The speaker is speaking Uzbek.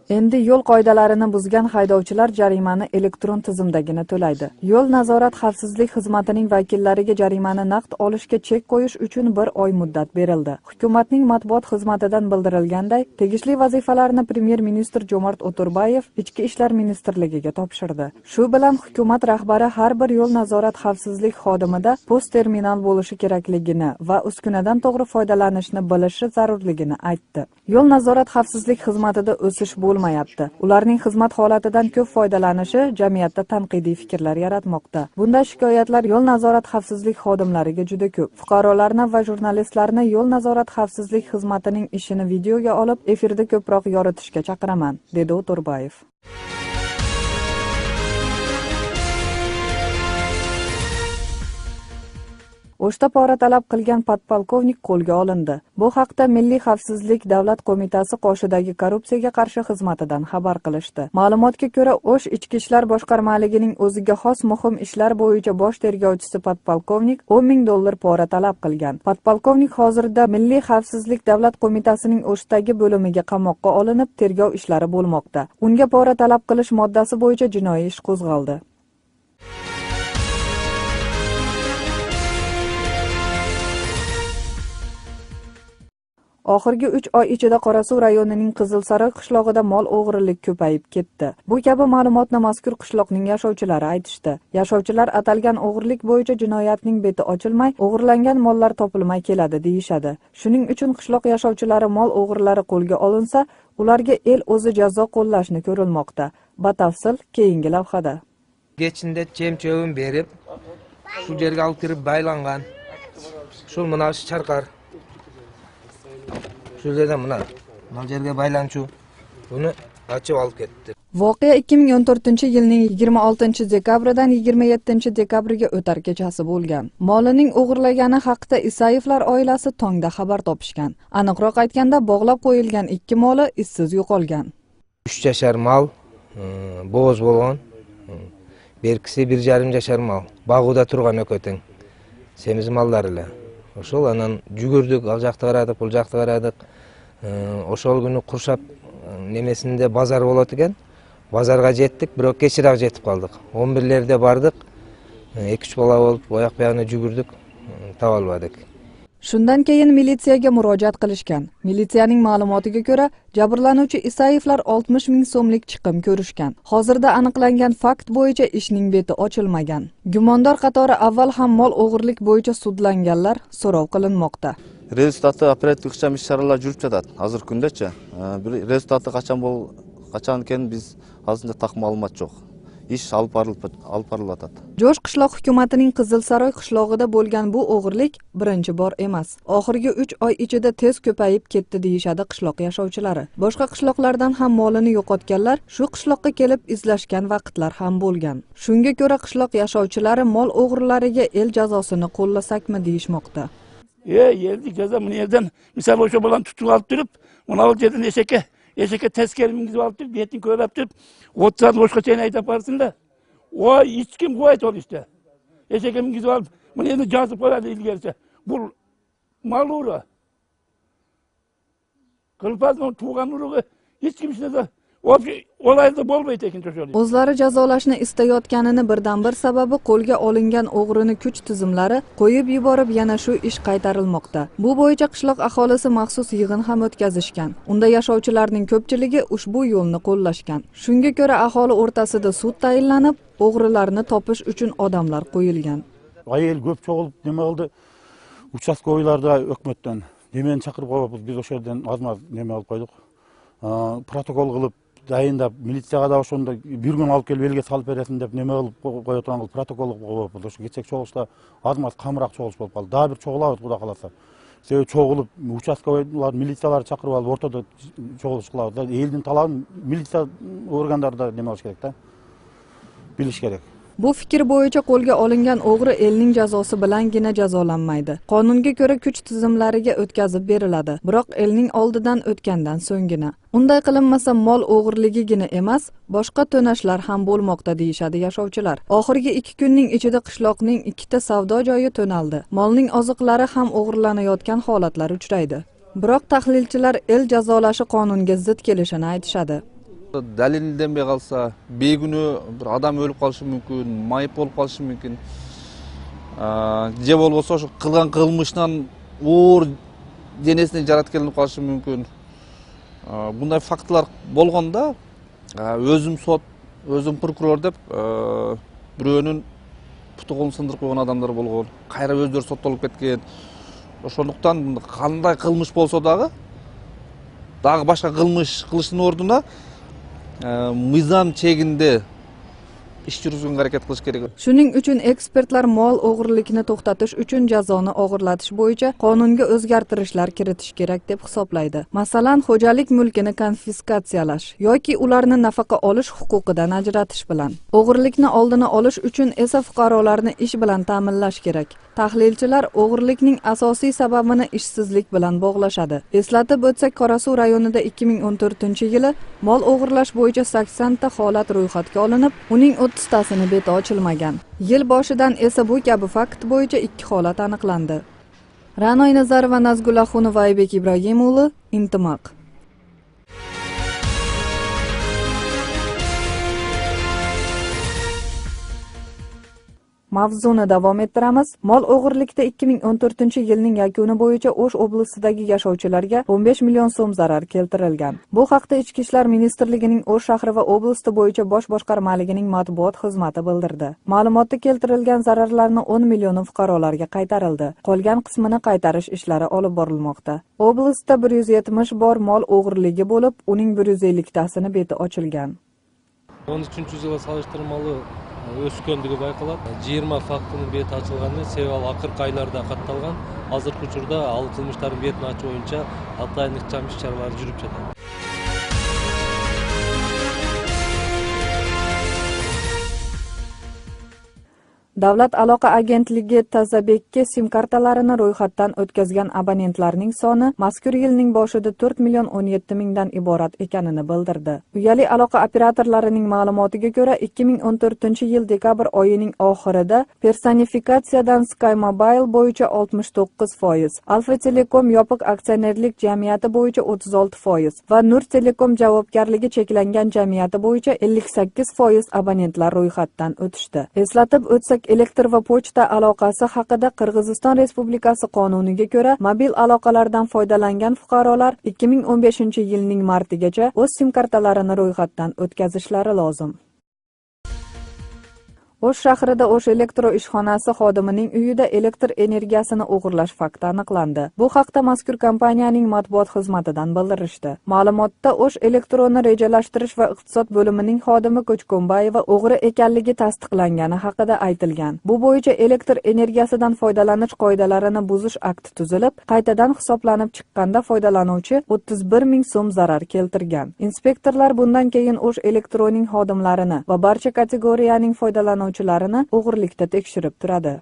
Endi yo'l qoidalarini buzgan haydovchilar jarimani elektron tizimdagina to'laydi. Yo'l nazorat xavfsizlik xizmatining vakillariga jarimani naqd olishga chek qo'yish uchun 1 oy muddat berildi. Hukumatning matbuot xizmatidan bildirilganday, tegishli vazifalarni Premyer ministr Jo'mart O'to'rbayev Ichki ishlar ministrligiga topshirdi. Shu bilan hukumat rahbari har bir yo'l nazorat xavfsizlik xodimida post terminal bo'lishi kerakligini va uskunadan to'g'ri foydalanishni bilishi zarurligini aytdi. Yo'l nazorat xavfsizlik xizmatida o'sish bo'lmayapti. Ularning xizmat holatidan ko'p foydalanishi jamiyatda tanqidiy fikrlar yaratmoqda. Bunday shikoyatlar yo'l nazorat xavfsizlik xodimlariga juda ko'p. Fuqarolarni va jurnalistlarni yo'l nazorat xavfsizlik xizmatining ishini videoga olib, efirda ko'proq yoritishga chaqiraman, dedi O'to'rbayev. O'shda pora talab qilgan podpolkovnik qo'lga olindi. Bu haqda Milliy xavfsizlik davlat qo'mitasi qoshidagi korrupsiyaga qarshi xizmatidan xabar qilishdi. Ma'lumotga ko'ra, O'sh ichki ishlar boshqarmaligining o'ziga xos muhim ishlar bo'yicha bosh tergovchisi podpolkovnik $10,000 pora talab qilgan. Podpolkovnik hozirda Milliy xavfsizlik davlat qo'mitasining O'shdagi bo'limiga qamoqqa olinib, tergov ishlari bo'lmoqda. Unga pora talab qilish moddasi bo'yicha jinoiy ish qo'zg'aldi. Oxirgi 3 oy ichida Qorasuv rayonining Qizilsaroy qishlog'ida mol o'g'rilik ko'payib ketdi. Bu kabi ma'lumotni mazkur qishloqning yashovchilari aytishdi. Yashovchilar atalgan o'g'rilik bo'yicha jinoyatning beti ochilmay, o'g'irlangan mollar topilmay keladi deyishadi. Shuning uchun qishloq yashovchilari mol o'g'rilari qo'lga olinsa, ularga el o'zi jazo qo'llashni ko'rilmoqda. Batafsil keyingi lavhada. Geçinde cem-cövün berib, shu yerga olib kirib baylangan. Shul mana shu charqar. Shu yerda mana yerga baylanchu. Buni ochib olib ketdi. Voqea 2014-yilning 26-dekabridan 27-dekabrga o'tar kechasi bo'lgan. Molining o'g'irlagani haqida Isayevlar oilasi tongda xabar topishgan. Aniqroq aytganda, bog'lab qo'yilgan 2 moli izsiz yo'qolgan. 3 yashar mol bo'z bo'lgan. Berkisi 1,5 yashar mol. Bag'uda turgan o'koting. Semiz mollarilar. Oşol anan jugurdik, al жақты qaradıq, bu жақты qaradıq. Oşol günü qurshab nemesinde bazar bolat ekan. Bazarga jettik, biroq kechiraq jetib qoldik. 11'lerde bardik. 2-3 bola bo'lib, oyoq buyog'ini jugurdik, tapa olmadik. Shundan keyin militsiyaga murojaat qilishgan. Militsiyaning ma'lumotiga ko'ra, jabrlanuvchi Isayevlar 60 ming so'mlik chiqim ko'rishgan. Hozirda aniqlangan fakt bo'yicha ishning beti ochilmagan. Gumondor qatori avval ham mol o'g'irlik bo'yicha sudlanganlar so'rov qilinmoqda. Rezultati operativ ish-charalar yurib жатат. Hozir kundacha. Rezultati qachon ekan biz hozircha taq ma'lumot yo'q. Ish olib boriladi. Jo'sh qishloq hukumatining Qizilsaroy qishlog'ida bo'lgan bu o'g'irlik birinchi bor emas. Oxirgi 3 oy ichida tez ko'payib ketdi deyishadi qishloq yashovchilari. Boshqa qishloqlardan ham molini yo'qotganlar shu qishloqqa kelib izlashgan vaqtlar ham bo'lgan. Shunga ko'ra qishloq yashovchilari mol o'g'rilariga el jazosini qo'llasakmi deyishmoqda. Yerlik jazo bu yerdan misol o'sha bilan tutib olib turib, mana bu yerdan Eşeke tezkerimingizip alıp turib, betini ko'rab turib, 30 saat boshqa chayn aytib barsın-da. Voy, hech kim qo'yadi ol işte. Eşekimingizip alıp, buni endi jozib qo'yadi ilgaricha. Bu mal ura. Qilpazning tug'an urug'i hech kim ishida olayda bo'lmaydi ekan to'shali. O'zlari jazolashni istayotganini birdan-bir sababi qo'lga olingan o'g'rini kuch tizimlari qo'yib yuborib yana shu ish qaytarilmoqda. Bu bo'yicha qishloq aholisi maxsus yig'in ham o'tkazishgan. Unda yashovchilarning ko'pchiligi ushbu yo'lni qo'llashgan. Shunga ko'ra aholi o'rtasida sud tayinlanib, o'g'rilarni topish uchun odamlar qo'yilgan. Ayel ko'p cho'g'ilib nima oldi? Uchastkoylarda hukumatdan nemeni chaqirib qo'yibmiz. Biz o'sha yerdan ozmaz nima olib qo'ydik. Protokol qilib dayındap militsiyaga da ошондо bir gün alıp kelip elge salıp beresin dep neme kılıp koya turan kılıp protokol koyup buldu. Oşo geçek çoğuluşta azmaz kamırak çoğuluş bolup kaldı. Daha bir çoğulabız Kuda kalasa. Sebebi çoğulup участковыйлар militsiyalar çakırıp alıp ortada çoğuluş kılabız. Eldin talabın militsiya organları da neme alış gerek da. Bilish gerek. Bu fikr bo'yicha qo'lga olingan o'g'ri elning jazosi bilangina jazolanmaydi. Qonunga ko'ra kuch tizimlariga o'tkazib beriladi, biroq elning oldidan o'tgandan so'nggina. Unday qilinmasa mol o'g'irligigina emas, boshqa to'nashlar ham bo'lmoqda deyishadi yashovchilar. Oxirgi 2 kunning ichida qishloqning 2 ta savdo joyi to'naldi. Molning oziqlari ham o'g'irlanayotgan holatlar uchraydi. Biroq tahlilchilar el jazolashi qonunga zid kelishini aytishadi. Далилденбей калса, бейгүнөө bir адам өлүп калышы мүмкүн, майып болуп калышы мүмкүн. Же болбосо ошо кылган кылмышынан оор денесине жарат келип калышы мүмкүн. Bunday фактылар болгондо өзүм сот, өзүм прокурор деп бирөөнүн путу колун сындырып койгон адамдар болгон. Кайра өздөрү соттолуп кеткен. Ошондуктан кандай кылмыш болсо дагы башка кылмыш кылыштын ордуна мыйзам чегинде ish жүргүзгөнгө аракет кылыш керек. Shuning uchun ekspertlar mol o'g'irlikni to'xtatish uchun jazoni og'irlatish bo'yicha qonunga o'zgartirishlar kiritish kerak deb hisoblaydi. Masalan, xo'jalik mulkini konfiskatsiyalash yoki ularni nafaqa olish huquqidan ajratish bilan. O'g'irlikni oldini olish uchun esa fuqarolarni ish bilan ta'minlash kerak. Tahlilchilar o'g'irlikning asosiy sababini ishsizlik bilan bog'lashadi. Eslatib o'tsak, Qorasuv rayonida 2014-yili mol o'g'irlash bo'yicha 80 ta holat ro'yxatga olinib, uning 30 tasini beti ochilmagan. Yil boshidan esa bu kabi fakt bo'yicha 2 holat aniqlandi. Ra'noy Nazarova, Nazgul Axunova, Aybek Ibrohimov, Intimaq. Mavzuni davom ettiramiz. Mol o'g'irlikda 2014-yilning yakuni bo'yicha O'sh oblasidagi yashovchilarga 15 million so'm zarar keltirilgan. Bu haqda Ichki ishlar ministrligining O'sh shahri va oblasti bo'yicha bosh boshqarmaligining matbuot xizmati bildirdi. Ma'lumotda keltirilgan zararlarning 10 millioni fuqarolarga qaytarildi. Qolgan qismini qaytarish ishlari olib borilmoqda. Oblastda 170 bor mol o'g'irligi bo'lib, uning 150 tasini beti ochilgan. 13-жылга салыштырмалуу өскөндүгү байкалат. 20 фактынын бети ачылганы, себеби ал акыркы айларда катталган. Азыркы учурда ал кылмыштардын бетин ачуу боюнча атайын ыкчам иш-чаралар жүрүп жатат. Davlat aloqa agentligi Tazabekka sim kartalarini ro'yxatdan o'tkazgan abonentlarning soni mazkur yilning boshida 4 million 17 mingdan iborat ekanini bildirdi. Uyali aloqa operatorlarining ma'lumotiga ko'ra, 2014-yil dekabr oyining oxirida personifikatsiyadan Sky Mobile bo'yicha 69%, Alfa Telekom yopiq aksionerlik jamiyati bo'yicha 36% va Nur Telekom javobgarligi cheklangan jamiyati bo'yicha 58% abonentlar ro'yxatdan o'tishdi. Eslatib o'tsak, elektr va pochta aloqasi haqida Qirg'iziston Respublikasi qonuniga ko'ra, mobil aloqalardan foydalangan fuqarolar 2015-yilning martigacha o'z sim kartalarini ro'yxatdan o'tkazishlari lozim. O'sh shahrida O'sh elektro ishxonasi xodimining uyida elektr energiyasini o'g'irlash fakti aniqlandi. Bu haqda mazkur kompaniyaning matbuot xizmatidan bildirishdi. Ma'lumotda O'sh elektronni rejalashtirish va iqtisod bo'limining xodimi Ko'chkombayeva o'g'ri ekanligi tasdiqlangani haqida aytilgan. Bu bo'yicha elektr energiyasidan foydalanish qoidalarini buzish akti tuzilib, qaytadan hisoblanib chiqqanda foydalanuvchi 31 ming so'm zarar keltirgan. Inspektorlar bundan keyin O'sh elektroning xodimlarini va barcha kategoriyaning foydalanuvchilarini o'g'irlikda tekshirib turadi.